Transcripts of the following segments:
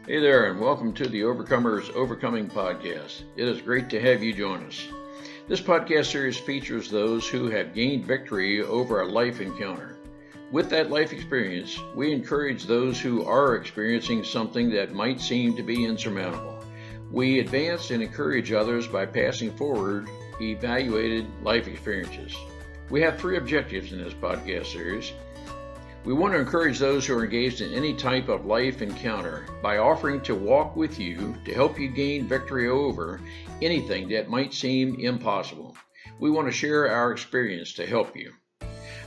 Hey there, and welcome to the Overcomers Overcoming Podcast. It is great to have you join us. This podcast series features those who have gained victory over a life encounter. With that life experience, we encourage those who are experiencing something that might seem to be insurmountable. We advance and encourage others by passing forward evaluated life experiences. We have three objectives in this podcast series. We want to encourage those who are engaged in any type of life encounter by offering to walk with you to help you gain victory over anything that might seem impossible. We want to share our experience to help you.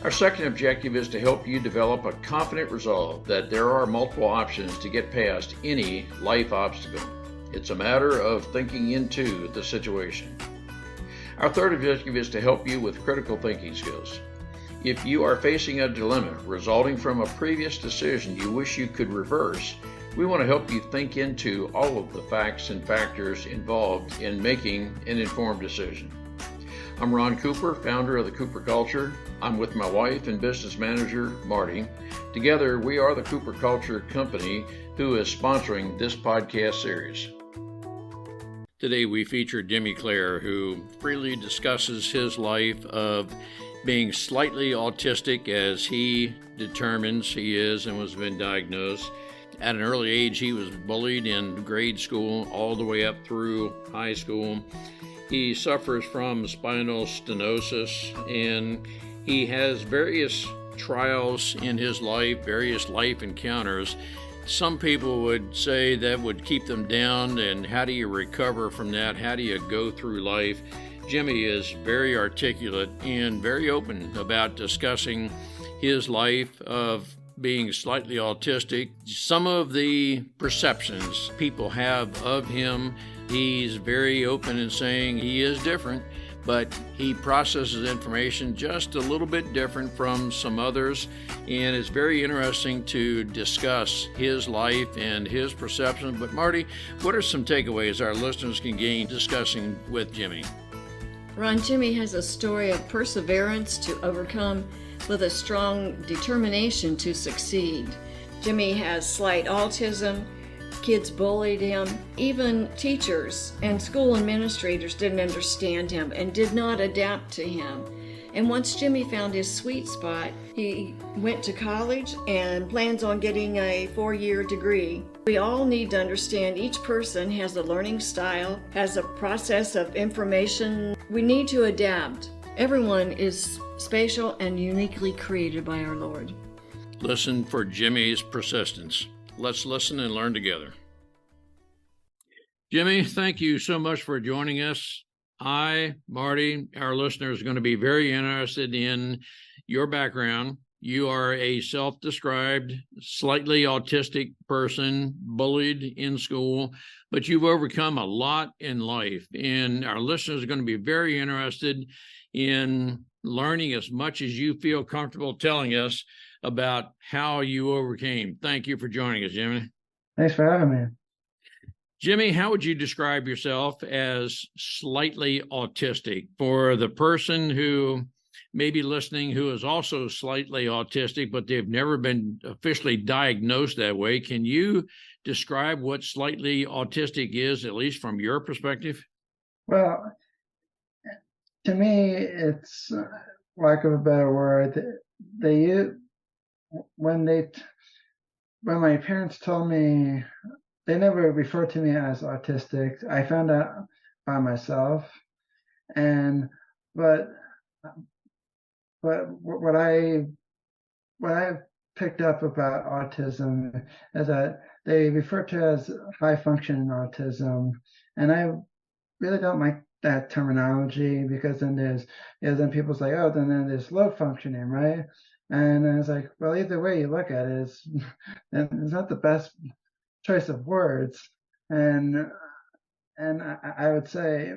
Our second objective is to help you develop a confident resolve that there are multiple options to get past any life obstacle. It's a matter of thinking into the situation. Our third objective is to help you with critical thinking skills. If you are facing a dilemma resulting from a previous decision you wish you could reverse, we want to help you think into all of the facts and factors involved in making an informed decision. I'm Ron Cooper, founder of the Cooper Culture. I'm with my wife and business manager, Marty. Together, we are the Cooper Culture Company who is sponsoring this podcast series. Today, we feature Clare, who freely discusses his life of being slightly autistic, as he determines he is and was been diagnosed. At an early age, he was bullied in grade school all the way up through high school. He suffers from spinal stenosis, and he has various trials in his life, various life encounters. Some people would say that would keep them down, and how do you recover from that? How do you go through life? Jimmy is very articulate and very open about discussing his life of being slightly autistic, some of the perceptions people have of him. He's very open in saying he is different, but he processes information just a little bit different from some others, and it's very interesting to discuss his life and his perception. But Marty, what are some takeaways our listeners can gain discussing with Jimmy? Ron, Jimmy has a story of perseverance to overcome with a strong determination to succeed. Jimmy has slight autism. Kids bullied him. Even teachers and school administrators didn't understand him and did not adapt to him. And once Jimmy found his sweet spot, he went to college and plans on getting a 4-year degree. We all need to understand each person has a learning style, has a process of information. We need to adapt. Everyone is special and uniquely created by our Lord. Listen for Jimmy's persistence. Let's listen and learn together. Jimmy, thank you so much for joining us. I, Marty, our listeners are going to be very interested in your background. You are a self-described, slightly autistic person, bullied in school, but you've overcome a lot in life. And our listeners are going to be very interested in learning as much as you feel comfortable telling us about how you overcame. Thank you for joining us, Jimmy. Thanks for having me. Jimmy, how would you describe yourself as slightly autistic for the person who may be listening who is also slightly autistic, but they've never been officially diagnosed that way? Can you describe what slightly autistic is, at least from your perspective? Well, to me, it's, lack of a better word, when my parents told me, they never referred to me as autistic. I found out by myself, but what I picked up about autism is that they refer to it as high functioning autism, and I really don't like that terminology, because then people say, oh, then there's low functioning, right? And then it's like, well, either way you look at it, it's not the best choice of words. And I would say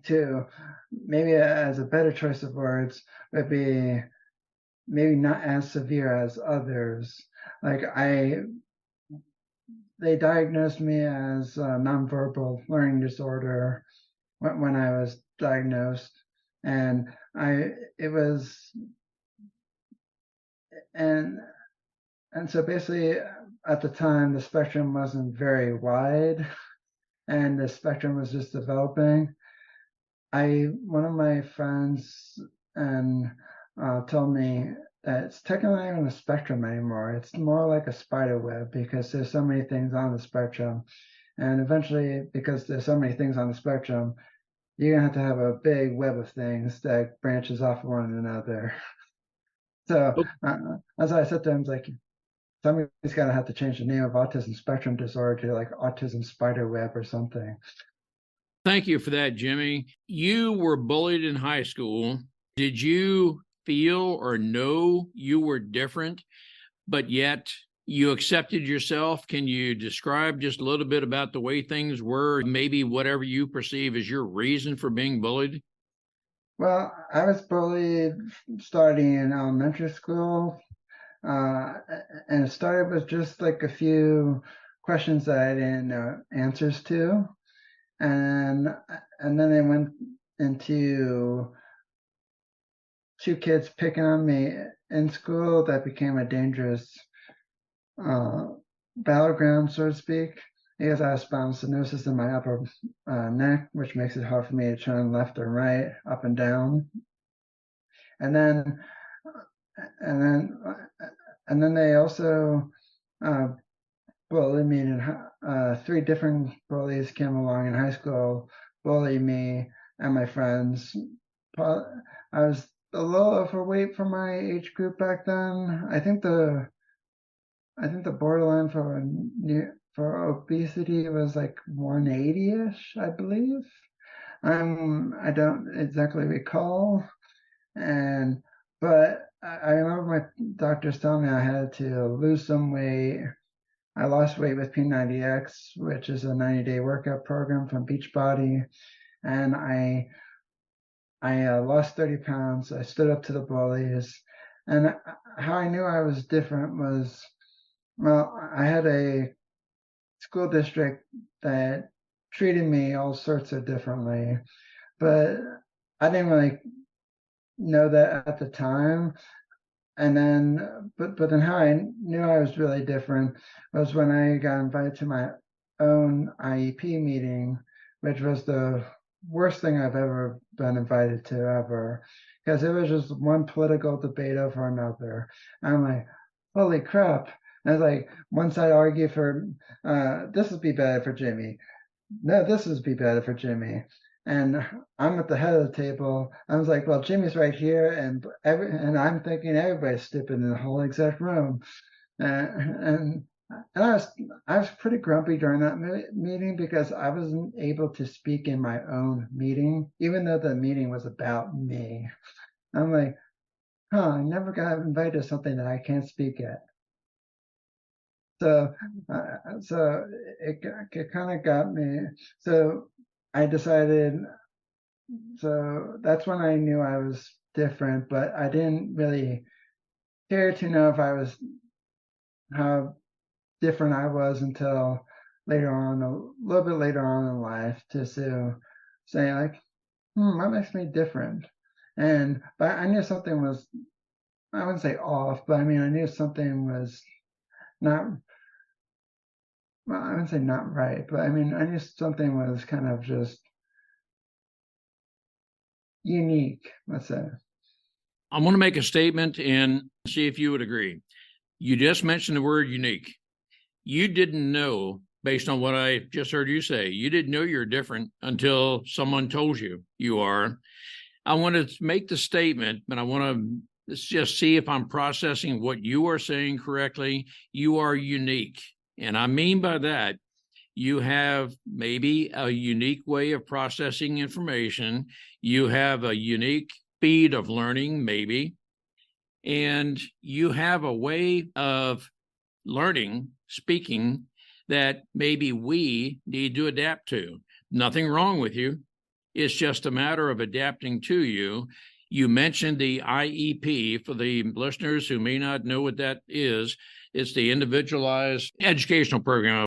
too, maybe as a better choice of words would be maybe not as severe as others. Like they diagnosed me as nonverbal learning disorder when I was diagnosed, and and so basically, at the time, the spectrum wasn't very wide, and the spectrum was just developing. One of my friends and told me that it's technically not even a spectrum anymore. It's more like a spider web because there's so many things on the spectrum. And eventually, because there's so many things on the spectrum, you're gonna have a big web of things that branches off of one another. So as I said to him, it's like somebody's gotta have to change the name of autism spectrum disorder to like autism spider web or something. Thank you for that, Jimmy. You were bullied in high school. Did you feel or know you were different, but yet you accepted yourself? Can you describe just a little bit about the way things were, maybe whatever you perceive as your reason for being bullied? Well, I was bullied starting in elementary school, and it started with just like a few questions that I didn't know answers to, and then it went into two kids picking on me in school that became a dangerous battleground, so to speak, because I have spinal stenosis in my upper neck, which makes it hard for me to turn left or right, up and down. And then, and then, and then they also bullied me. And three different bullies came along in high school, bullied me and my friends. I was a little overweight for my age group back then. I think the borderline for obesity was like 180-ish, I believe. I don't exactly recall, but I remember my doctors telling me I had to lose some weight. I lost weight with P90X, which is a 90-day workout program from Beachbody, and I lost 30 pounds. I stood up to the bullies, and how I knew I was different was, well, I had a school district that treated me all sorts of differently, but I didn't really know that at the time. And then, but then how I knew I was really different was when I got invited to my own IEP meeting, which was the worst thing I've ever been invited to ever, because it was just one political debate over another. I'm like, holy crap. And it's like one side argue for this would be better for Jimmy. No, this would be better for Jimmy. And I'm at the head of the table. I was like, well, Jimmy's right here, and I'm thinking everybody's stupid in the whole exact room. And I was pretty grumpy during that meeting because I wasn't able to speak in my own meeting, even though the meeting was about me. I'm like, I never got invited to something that I can't speak at. So it kind of got me. So I decided. So that's when I knew I was different, but I didn't really care to know if I was how different I was until later on, a little bit later on in life, to say like, what makes me different? But I knew something was, I wouldn't say off, but I mean I knew something was not. Well, I wouldn't say not right, but I mean I knew something was kind of just unique, let's say. I want to make a statement and see if you would agree. You just mentioned the word unique. You didn't know, based on what I just heard you say, you didn't know you're different until someone told you you are. I want to make the statement, but I want to just see if I'm processing what you are saying correctly. You are unique. And I mean by that, you have maybe a unique way of processing information. You have a unique speed of learning, maybe. And you have a way of learning, speaking, that maybe we need to adapt to. Nothing wrong with you. It's just a matter of adapting to you. You mentioned the IEP. For the listeners who may not know what that is, it's the Individualized Educational Program.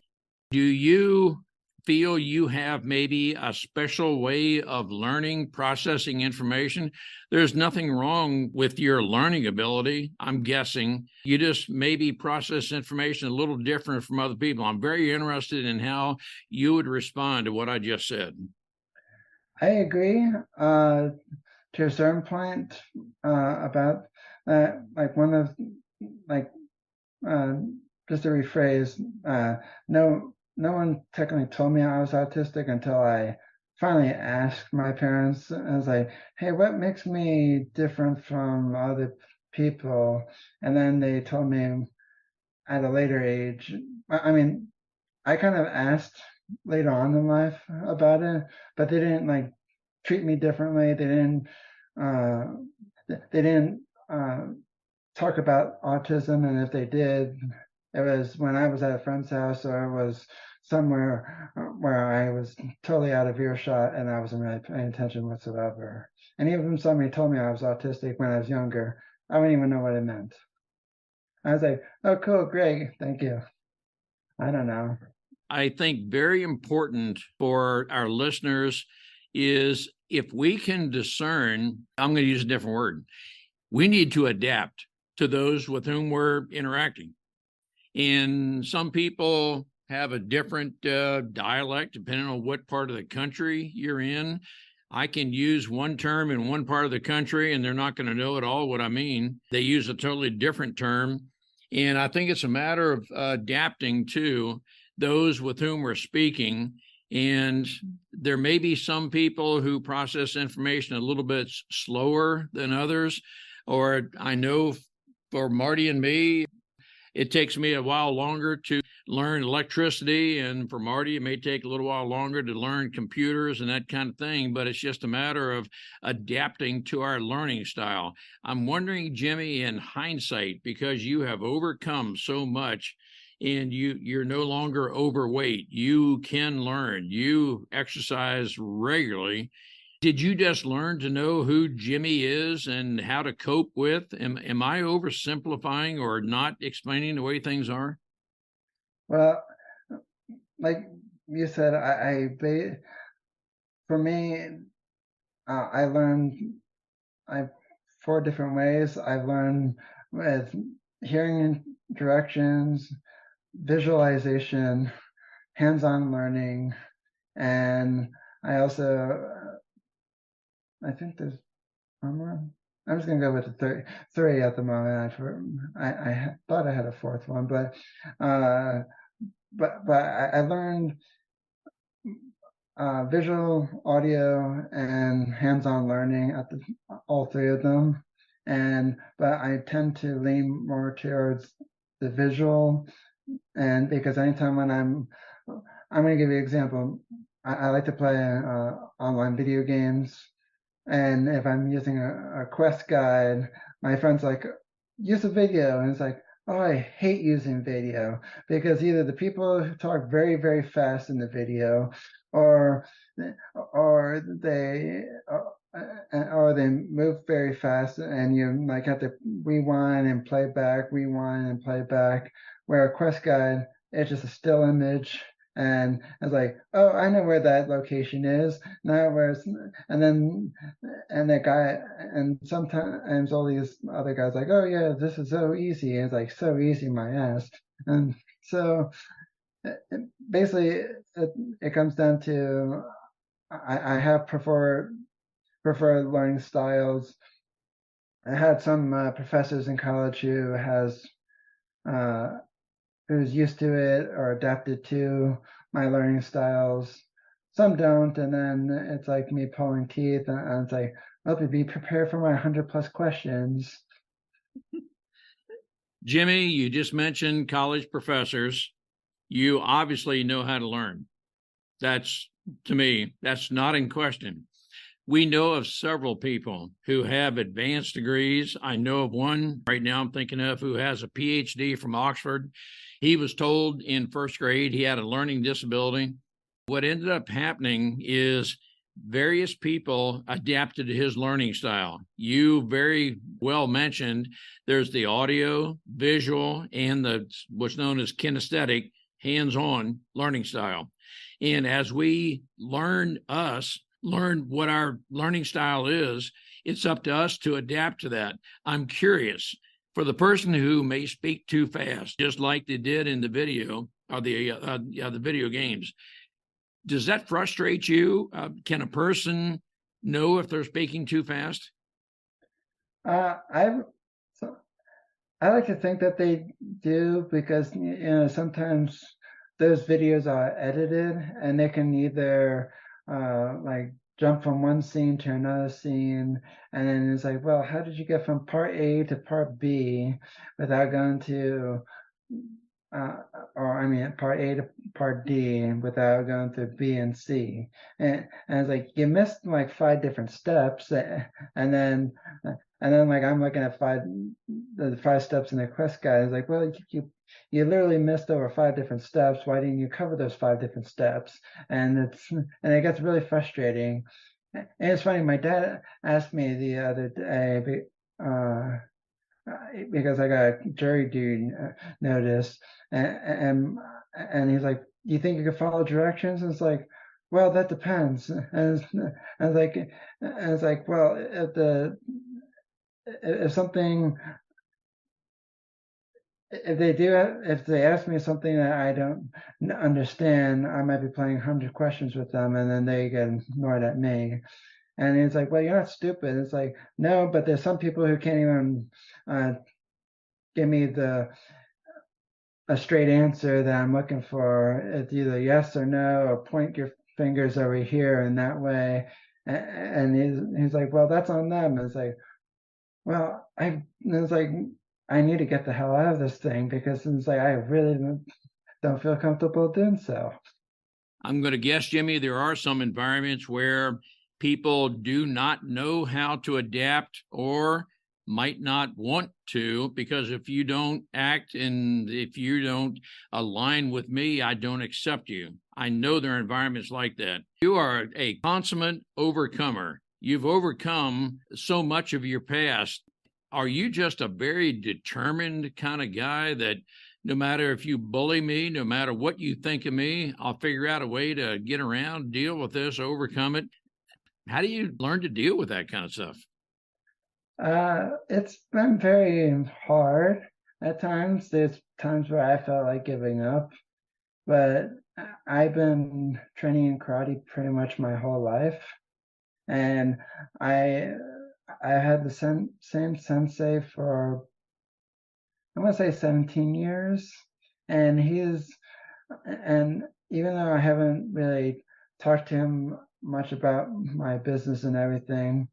Do you feel you have maybe a special way of learning, processing information? There's nothing wrong with your learning ability, I'm guessing. You just maybe process information a little different from other people. I'm very interested in how you would respond to what I just said. I agree to a certain point about that. Like one of like just to rephrase, no one technically told me I was autistic until I finally asked my parents. I was like, "Hey, what makes me different from other people?" And then they told me at a later age. I mean, I kind of asked later on in life about it, but they didn't like treat me differently. Uh, they didn't talk about autism, and if they did, it was when I was at a friend's house or it was somewhere where I was totally out of earshot and I wasn't really paying attention whatsoever. And even if somebody told me I was autistic when I was younger, I wouldn't even know what it meant. I was like, "Oh, cool, great, thank you." I don't know. I think very important for our listeners is if we can discern, I'm going to use a different word, we need to adapt to those with whom we're interacting. And some people have a different dialect depending on what part of the country you're in. I can use one term in one part of the country and they're not going to know at all what I mean. They use a totally different term. And I think it's a matter of adapting to those with whom we're speaking. And there may be some people who process information a little bit slower than others. Or I know for Marty and me, it takes me a while longer to learn electricity. And for Marty, it may take a little while longer to learn computers and that kind of thing. But it's just a matter of adapting to our learning style. I'm wondering, Jimmy, in hindsight, because you have overcome so much and you're no longer overweight, you can learn, you exercise regularly. Did you just learn to know who Jimmy is and how to cope with? Am I oversimplifying or not explaining the way things are? Well, like you said, for me, I learned I 4 different ways. I've learned with hearing directions, visualization, hands-on learning, and I also I think there's one more. I'm just gonna go with the three at the moment. I thought I had a fourth one, but I learned visual, audio, and hands-on learning at all 3 of them. But I tend to lean more towards the visual, and because anytime when I'm going to give you an example. I like to play online video games, and if I'm using a quest guide, my friend's like, use a video, and it's like, oh, I hate using video because either the people talk very, very fast in the video, or they move very fast, and you like have to rewind and play back, rewind and play back. Where a quest guide, it's just a still image, and it's like, oh, I know where that location is now. And that guy, and sometimes all these other guys like, oh yeah, this is so easy. And it's like, so easy, my ass. And so basically, it comes down to I have preferred learning styles. I had some professors in college who's used to it or adapted to my learning styles. Some don't, and then it's like me pulling teeth, and it's like, well, be prepared for my 100+ questions. Jimmy, you just mentioned college professors. You obviously know how to learn. That's, to me, that's not in question. We know of several people who have advanced degrees. I know of one right now I'm thinking of who has a PhD from Oxford. He was told in first grade he had a learning disability. What ended up happening is various people adapted to his learning style. You very well mentioned there's the audio, visual, and what's known as kinesthetic, hands-on learning style. And as we learn what our learning style is, it's up to us to adapt to that. I'm curious, for the person who may speak too fast, just like they did in the video or the video games, does that frustrate you? Can a person know if they're speaking too fast? I so I like to think that they do because sometimes those videos are edited and they can either like jump from one scene to another scene, and then it's like, well, how did you get from part A to part B without going to uh, or I mean part A to part D without going through B and C, and it's like you missed like 5 different steps, and then like I'm looking at the 5 steps in the quest guide. It's like, well, you literally missed over 5 different steps. Why didn't you cover those 5 different steps? And it gets really frustrating. And it's funny. My dad asked me the other day, because I got a jury duty notice, and he's like, "You think you can follow directions?" And it's like, "Well, that depends." It's like, well, if something if they ask me something that I don't understand, I might be playing 100 questions with them, and then they get annoyed at me. And it's like, well, you're not stupid. It's like, no, but there's some people who can't even give me a straight answer that I'm looking for. It's either yes or no, or point your fingers over here in that way. And he's like, well, that's on them. It's like, well, it's like, I need to get the hell out of this thing because it's like I really don't feel comfortable doing so. I'm going to guess, Jimmy, there are some environments where people do not know how to adapt or might not want to, because if you don't act and if you don't align with me, I don't accept you. I know there are environments like that. You are a consummate overcomer. You've overcome so much of your past. Are you just a very determined kind of guy that no matter if you bully me, no matter what you think of me, I'll figure out a way to get around, deal with this, overcome it? How do you learn to deal with that kind of stuff? It's been very hard at times. There's times where I felt like giving up, but I've been training in karate pretty much my whole life, and I had the same sensei for, I want to say, 17 years, and and even though I haven't really talked to him much about my business and everything,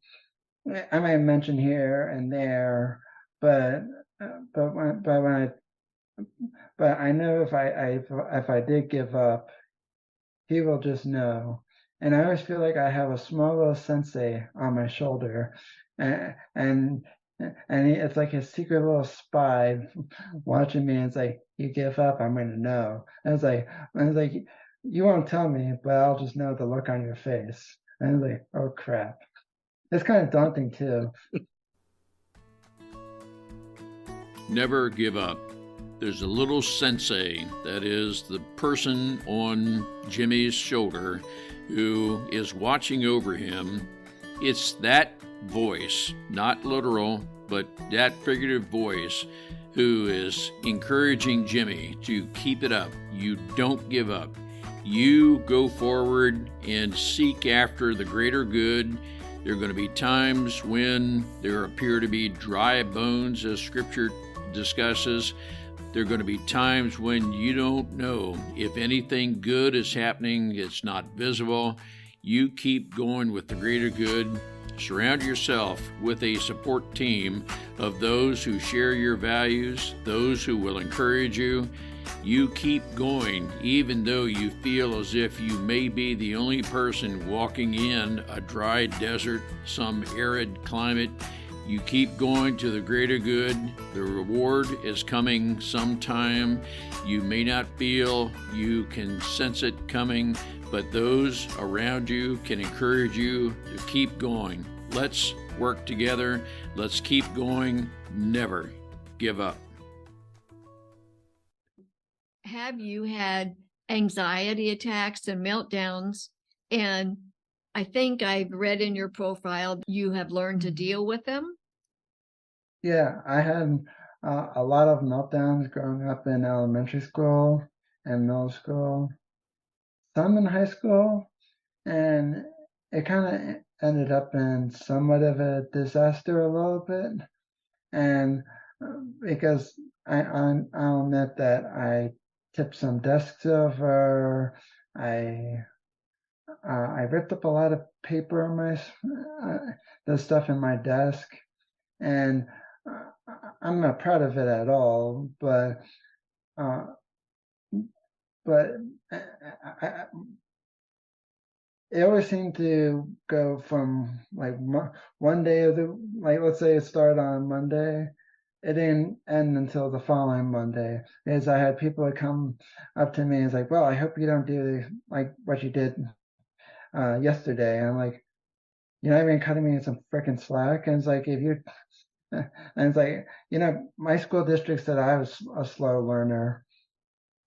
I might mention here and there, but I know if I did give up, he will just know. And I always feel like I have a small little sensei on my shoulder, and and it's like his secret little spy watching me. And it's like, you give up, I'm gonna know. And it's like, you won't tell me, but I'll just know the look on your face. And it's like, oh crap. It's kind of daunting too. Never give up. There's a little sensei, that is the person on Jimmy's shoulder who is watching over him. It's that voice, not literal, but that figurative voice, who is encouraging Jimmy to keep it up. You don't give up. You go forward and seek after the greater good. There are going to be times when there appear to be dry bones, as Scripture discusses. There are going to be times when you don't know if anything good is happening. It's not visible. You keep going with the greater good. Surround yourself with a support team of those who share your values, those who will encourage you. You keep going, even though you feel as if you may be the only person walking in a dry desert, some arid climate. You keep going to the greater good. The reward is coming sometime. You may not feel, you can sense it coming, but those around you can encourage you to keep going. Let's work together. Let's keep going. Never give up. Have you had anxiety attacks and meltdowns. And I think I've read in your profile you have learned to deal with them. Yeah, I had a lot of meltdowns growing up in elementary school and middle school, some in high school, and it kind of ended up in somewhat of a disaster a little bit. And because I'll admit that I tipped some desks over, I I ripped up a lot of paper on the stuff in my desk, and I'm not proud of it at all. Uh, but I, it always seemed to go from like one day of the, like, let's say it started on Monday, it didn't end until the following Monday. Because I had people that come up to me and it's like, well, I hope you don't do like what you did yesterday. And I'm like, you're not even cutting me some freaking slack. And it's like, if you, and it's like, my school district said I was a slow learner.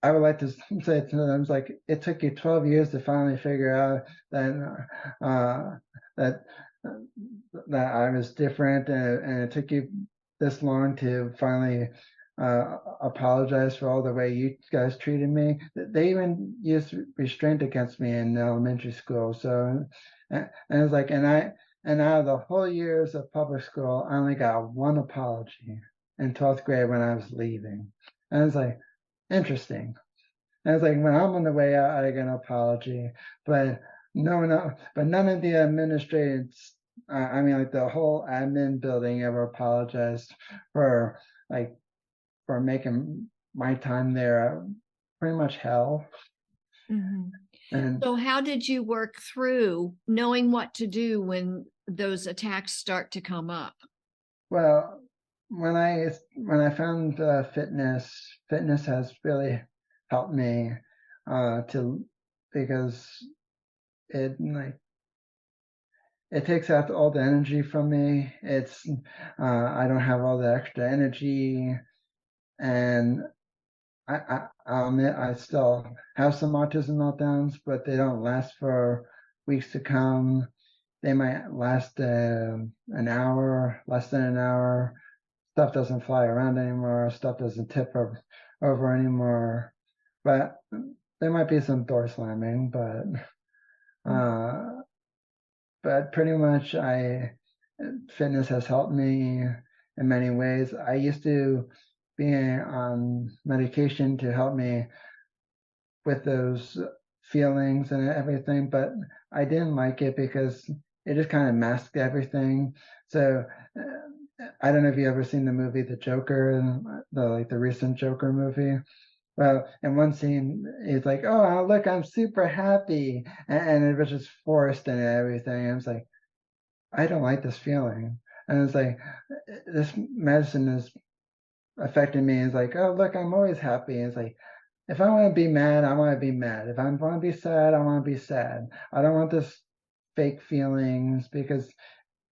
I would like to say to them, it's like, it took you 12 years to finally figure out that uh, that that I was different, and it took you this long to finally apologize for all the way you guys treated me. They even used restraint against me in elementary school. So, and it's like, and out of the whole years of public school, I only got one apology in 12th grade when I was leaving. And it's like, interesting. And it's like, when I'm on the way out, I get an apology, but but none of the administrators, I mean, like the whole admin building ever apologized for like for making my time there pretty much hell. Mm-hmm. And So how did you work through knowing what to do when those attacks start to come up? well, when I found fitness has really helped me to because like it takes out all the energy from me. I don't have all the extra energy, and I'll admit I still have some autism meltdowns, but they don't last for weeks to come. They might last an hour, less than an hour. Stuff doesn't fly around anymore. Stuff doesn't tip over anymore. But there might be some door slamming, but pretty much fitness has helped me in many ways. I used to be on medication to help me with those feelings and everything, but I didn't like it because it just kind of masked everything. So I don't know if you ever seen the movie The Joker, the recent Joker movie. Well, in one scene, he's like, "Oh, look, I'm super happy," and it was just forced and everything. And it's like, I don't like this feeling. And it's like, this medicine is affecting me. It's like, oh, look, I'm always happy. It's like, if I want to be mad, I want to be mad. If I want to be sad, I want to be sad. I don't want this fake feelings because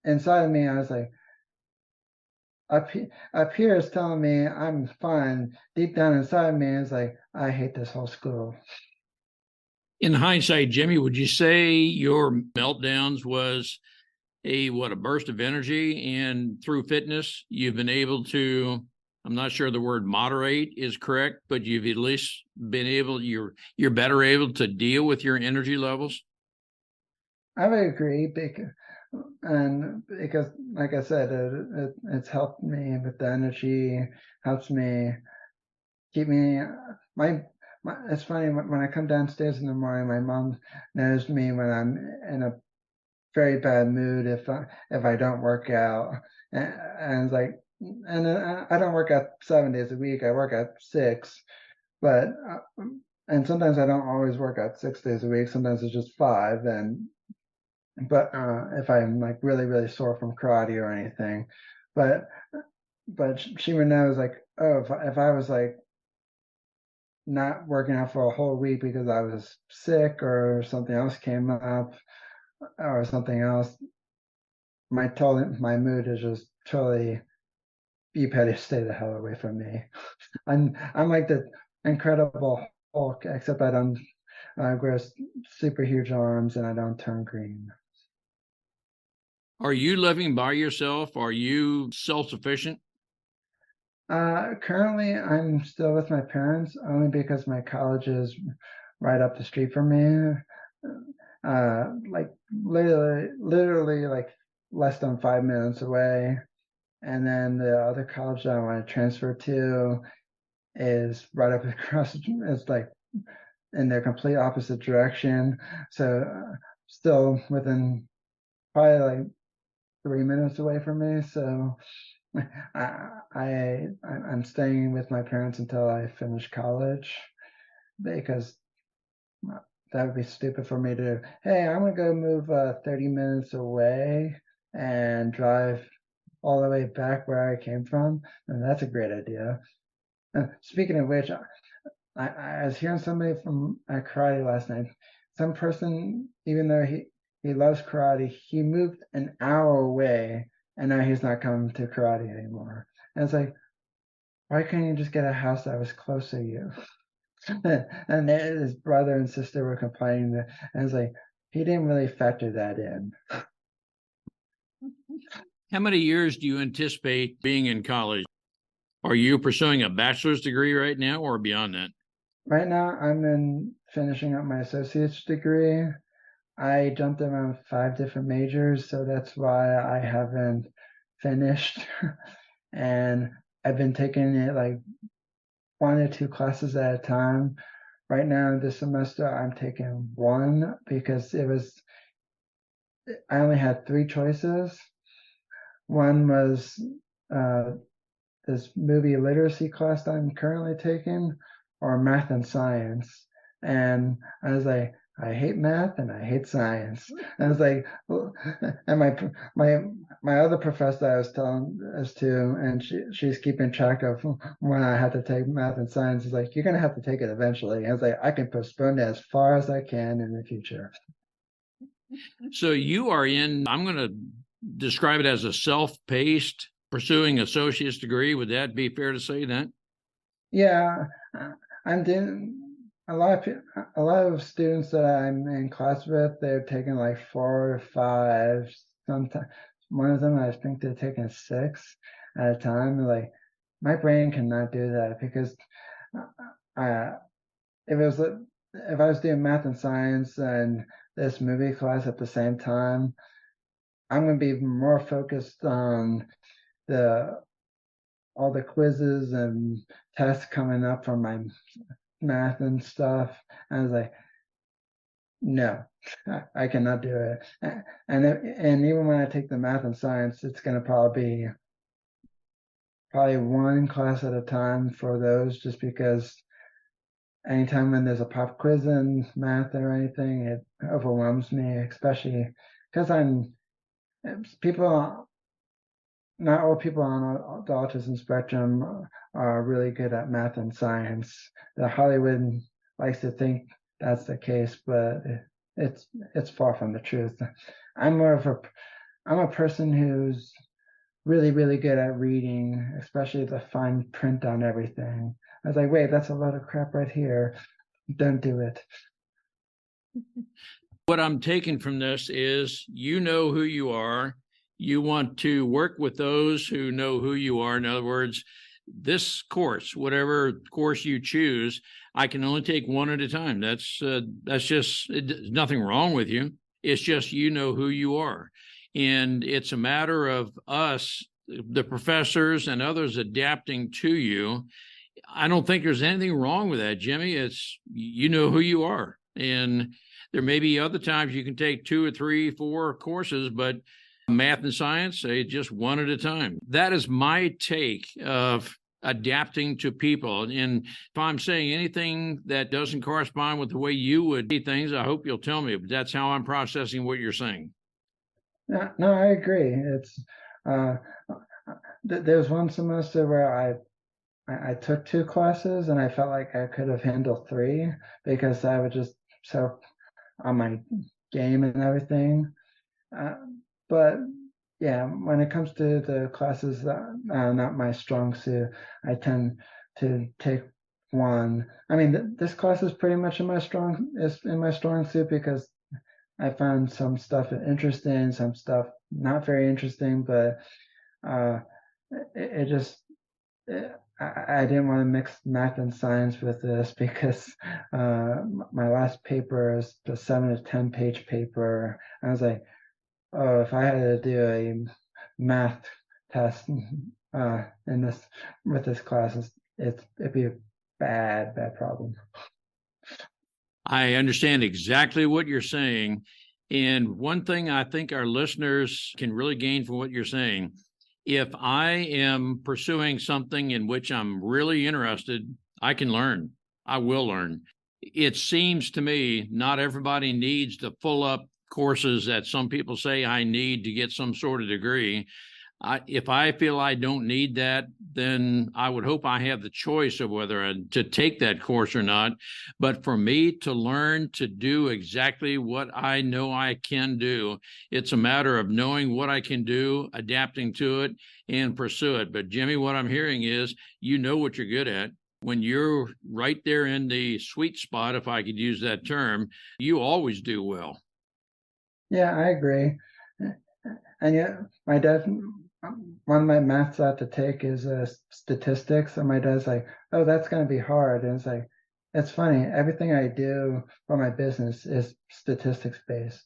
inside of me, I was like, up here is telling me I'm fine. Deep down inside me is like, I hate this whole school. In hindsight, Jimmy, would you say your meltdowns was a burst of energy, and through fitness you've been able to, I'm not sure the word moderate is correct, but you've at least been able, you're better able to deal with your energy levels? I would agree because, like I said, it's helped me with the energy, helps me keep me it's funny when I come downstairs in the morning, my mom knows me when I'm in a very bad mood if I don't work out, and it's like, and I don't work out 7 days a week. I work out 6, but and sometimes I don't always work out 6 days a week. Sometimes it's just 5, and but if I'm like really really sore from karate or anything, but she would know, like, oh, if I was like not working out for a whole week because I was sick or something else came up or something else, my mood is just totally, you better stay the hell away from me. I'm like the incredible Hulk, except I don't grow super huge arms and I don't turn green. Are you living by yourself? Are you self-sufficient? Currently, I'm still with my parents only because my college is right up the street from me. Like literally like less than 5 minutes away. And then the other college that I want to transfer to is right up across. It's like in the complete opposite direction. So still within probably like 3 minutes away from me. So I'm staying with my parents until I finish college because that would be stupid for me to. Hey, I'm gonna go move 30 minutes away and drive all the way back where I came from, and that's a great idea. Speaking of which, I was hearing somebody from karate last night. Some person, even though he loves karate, he moved an hour away, and now he's not coming to karate anymore. And it's like, why couldn't you just get a house that was close to you? And his brother and sister were complaining that, and it's like he didn't really factor that in. How many years do you anticipate being in college? Are you pursuing a bachelor's degree right now or beyond that? Right now, I'm in finishing up my associate's degree. I jumped around 5 different majors, so that's why I haven't finished. And I've been taking it like 1 or 2 classes at a time. Right now, this semester, I'm taking one because I only had 3 choices. One was uh, this movie literacy class that I'm currently taking, or math and science. And I was like, I hate math and I hate science. And I was like, and my other professor I was telling this to, and she's keeping track of when I had to take math and science. Is like, you're gonna have to take it eventually. I was like, I can postpone it as far as I can in the future. So you are in, I'm going to describe it as a self-paced pursuing associate's degree. Would that be fair to say that? Yeah, I'm doing a lot of students that I'm in class with. They're taking like 4 or 5. Sometimes one of them I think they're taking 6 at a time. Like my brain cannot do that because uh, if it was if I was doing math and science and this movie class at the same time, I'm going to be more focused on the all the quizzes and tests coming up from my math and stuff. I was like, no, I cannot do it. And even when I take the math and science, it's going to probably one class at a time for those, just because anytime when there's a pop quiz in math or anything, it overwhelms me, especially because people not all people on the autism spectrum are really good at math and science. The Hollywood likes to think that's the case, but it's it's far from the truth. I'm more of a I'm a person who's really good at reading, especially the fine print on everything. I was like, wait, that's a lot of crap right here. Don't do it. What I'm taking from this is you know who you are. You want to work with those who know who you are. In other words, this course, whatever course you choose, I can only take one at a time. That's just nothing wrong with you. It's just you know who you are, and it's a matter of us, the professors and others, adapting to you. I don't think there's anything wrong with that, Jimmy. It's you know who you are, and there may be other times you can take 2 or 3, 4 courses, but math and science, just one at a time. That is my take of adapting to people. And if I'm saying anything that doesn't correspond with the way you would see things, I hope you'll tell me. But that's how I'm processing what you're saying. No, I agree. It's uh, there was one semester where I took 2 classes and I felt like I could have handled 3 because I was just so on my game and everything. Uh, but yeah, when it comes to the classes that are not my strong suit, I tend to take one. I mean, this class is pretty much in my strong suit because I found some stuff interesting, some stuff not very interesting, but uh, it just I didn't want to mix math and science with this because my last paper is a 7 to 10 page paper. I was like, oh, if I had to do a math test in this with this class, it'd be a bad problem. I understand exactly what you're saying. And one thing I think our listeners can really gain from what you're saying, if I am pursuing something in which I'm really interested, I can learn. I will learn. It seems to me not everybody needs the full up courses that some people say I need to get some sort of degree. If I feel I don't need that, then I would hope I have the choice of whether to take that course or not. But for me to learn to do exactly what I know I can do, it's a matter of knowing what I can do, adapting to it, and pursue it. But Jimmy, what I'm hearing is you know what you're good at. When you're right there in the sweet spot, if I could use that term, you always do well. Yeah, I agree. And yet, my dad, one of my maths I have to take is statistics, and my dad's like, "Oh, that's going to be hard." And it's like, it's funny. Everything I do for my business is statistics based.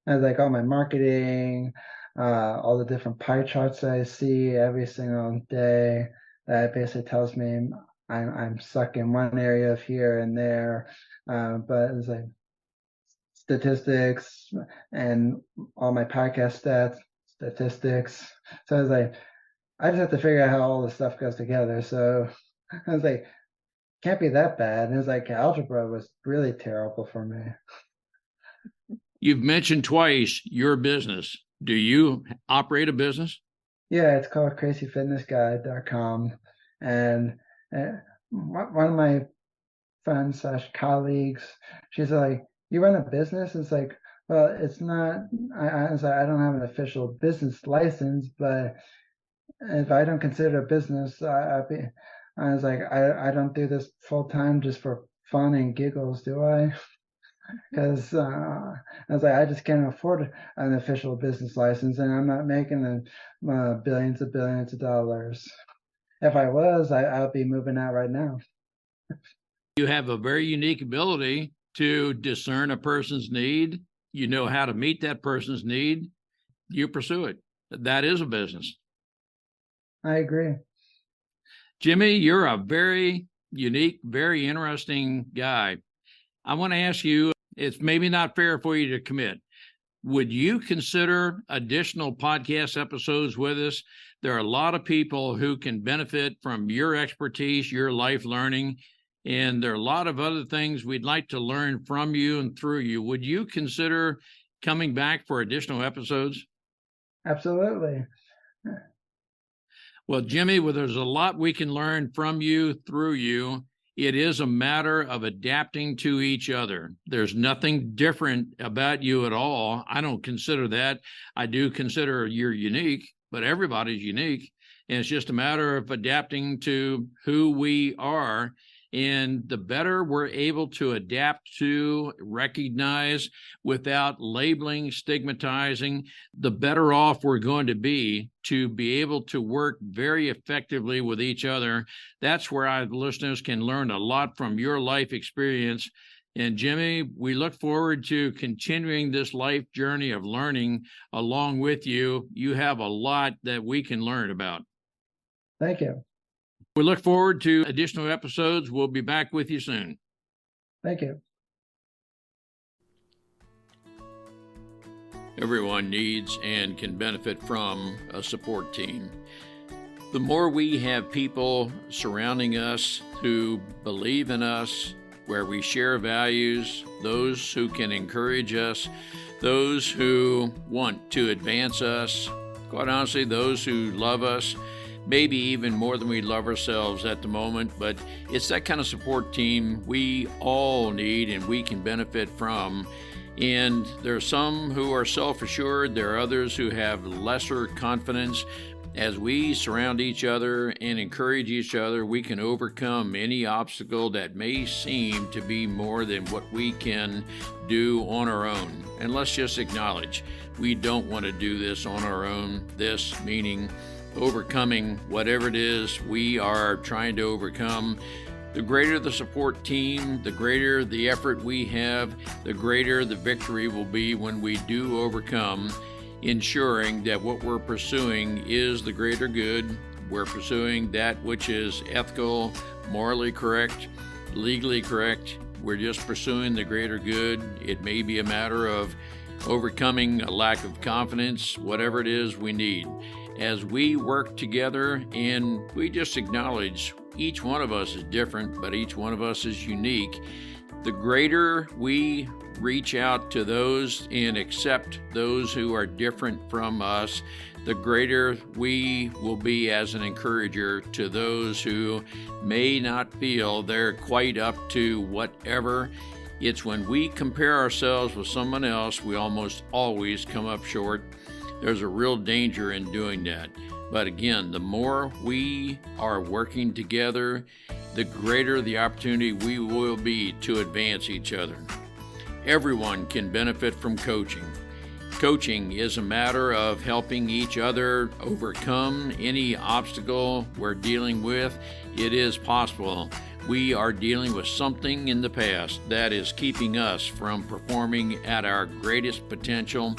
And like all my marketing, all the different pie charts I see every single day, that basically tells me I'm stuck in one area of here and there. But it's like statistics and all my podcast stats, statistics. So I was like, I just have to figure out how all this stuff goes together. So I was like, can't be that bad. And it was like algebra was really terrible for me. You've mentioned twice your business. Do you operate a business? Yeah, it's called crazyfitnessguide.com. And one of my friends / colleagues, she's like, "You run a business?" It's like, well, it's not. I was like, I don't have an official business license, but if I don't consider a business, I was like, I don't do this full time just for fun and giggles, do I? Because I was like, I just can't afford an official business license, and I'm not making billions of dollars. If I was, I'll be moving out right now. You have a very unique ability to discern a person's need. You know how to meet that person's need. You pursue it. That is a business. I agree. Jimmy, you're a very unique, very interesting guy. I want to ask you, it's maybe not fair for you to commit. Would you consider additional podcast episodes with us? There are a lot of people who can benefit from your expertise, your life learning, and there are a lot of other things we'd like to learn from you and through you. Would you consider coming back for additional episodes? Absolutely. Well, Jimmy, there's a lot we can learn from you, through you. It is a matter of adapting to each other. There's nothing different about you at all. I don't consider that. I do consider you're unique, but everybody's unique. And it's just a matter of adapting to who we are. And the better we're able to adapt to, recognize without labeling, stigmatizing, the better off we're going to be able to work very effectively with each other. That's where our listeners can learn a lot from your life experience. And Jimmy, we look forward to continuing this life journey of learning along with you. You have a lot that we can learn about. Thank you. We look forward to additional episodes. We'll be back with you soon. Thank you. Everyone needs and can benefit from a support team. The more we have people surrounding us who believe in us, where we share values, those who can encourage us, those who want to advance us, quite honestly, those who love us, maybe even more than we love ourselves at the moment, but it's that kind of support team we all need and we can benefit from. And there are some who are self-assured, there are others who have lesser confidence, As we surround each other and encourage each other, we can overcome any obstacle that may seem to be more than what we can do on our own. And let's just acknowledge, we don't want to do this on our own. This meaning overcoming whatever it is we are trying to overcome. The greater the support team, the greater the effort we have, the greater the victory will be when we do overcome, ensuring that what we're pursuing is the greater good. We're pursuing that which is ethical, morally correct, legally correct. We're just pursuing the greater good. It may be a matter of overcoming a lack of confidence, whatever it is we need. As we work together and we just acknowledge each one of us is different, but each one of us is unique, the greater we reach out to those and accept those who are different from us, the greater we will be as an encourager to those who may not feel they're quite up to whatever. It's when we compare ourselves with someone else, we almost always come up short. There's a real danger in doing that. But again, the more we are working together, the greater the opportunity we will be to advance each other. Everyone can benefit from coaching. Coaching is a matter of helping each other overcome any obstacle we're dealing with. It is possible we are dealing with something in the past that is keeping us from performing at our greatest potential.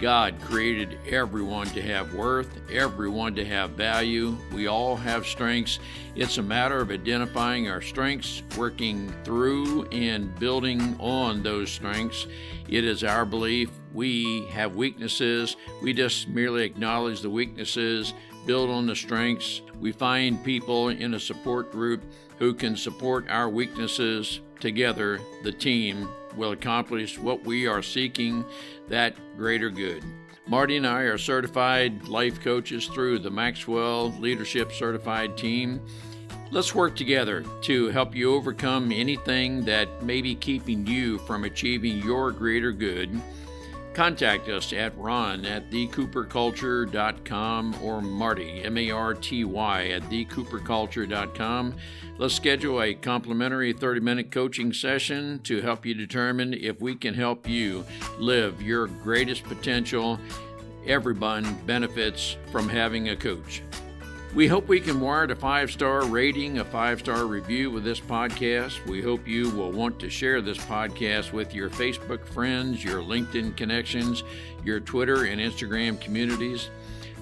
God created everyone to have worth, everyone to have value. We all have strengths. It's a matter of identifying our strengths, working through and building on those strengths. It is our belief we have weaknesses. We just merely acknowledge the weaknesses, build on the strengths. We find people in a support group who can support our weaknesses. Together, the team will accomplish what we are seeking, that greater good. Marty and I are certified life coaches through the Maxwell Leadership Certified Team. Let's work together to help you overcome anything that may be keeping you from achieving your greater good. Contact us at ron@thecooperculture.com or Marty, M-A-R-T-Y, at thecooperculture.com. Let's schedule a complimentary 30-minute coaching session to help you determine if we can help you live your greatest potential. Everyone benefits from having a coach. We hope we can warrant a 5-star rating, a 5-star review with this podcast. We hope you will want to share this podcast with your Facebook friends, your LinkedIn connections, your Twitter and Instagram communities.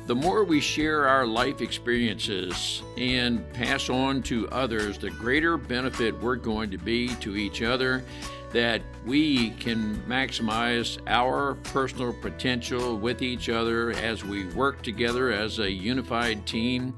The more we share our life experiences and pass on to others, the greater benefit we're going to be to each other, that we can maximize our personal potential with each other as we work together as a unified team,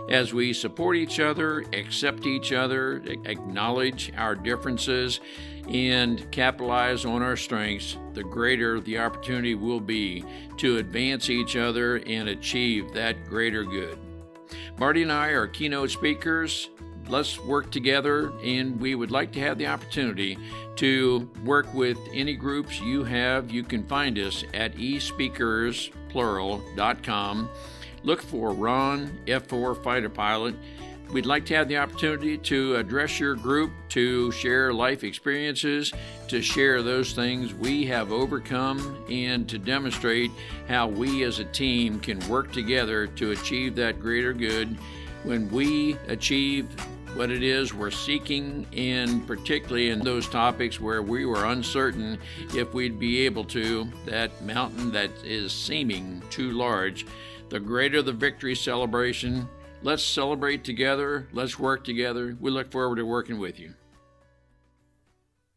as we support each other, accept each other, acknowledge our differences, and capitalize on our strengths. The greater the opportunity will be to advance each other and achieve that greater good. Marty and I are keynote speakers. Let's work together, and we would like to have the opportunity to work with any groups you have. You can find us at espeakersplural.com. Look for Ron, F4 Fighter Pilot. We'd like to have the opportunity to address your group, to share life experiences, to share those things we have overcome, and to demonstrate how we as a team can work together to achieve that greater good. When we achieve what it is we're seeking, and particularly in those topics where we were uncertain if we'd be able to, that mountain that is seeming too large, the greater the victory celebration. Let's celebrate together. Let's work together. We look forward to working with you.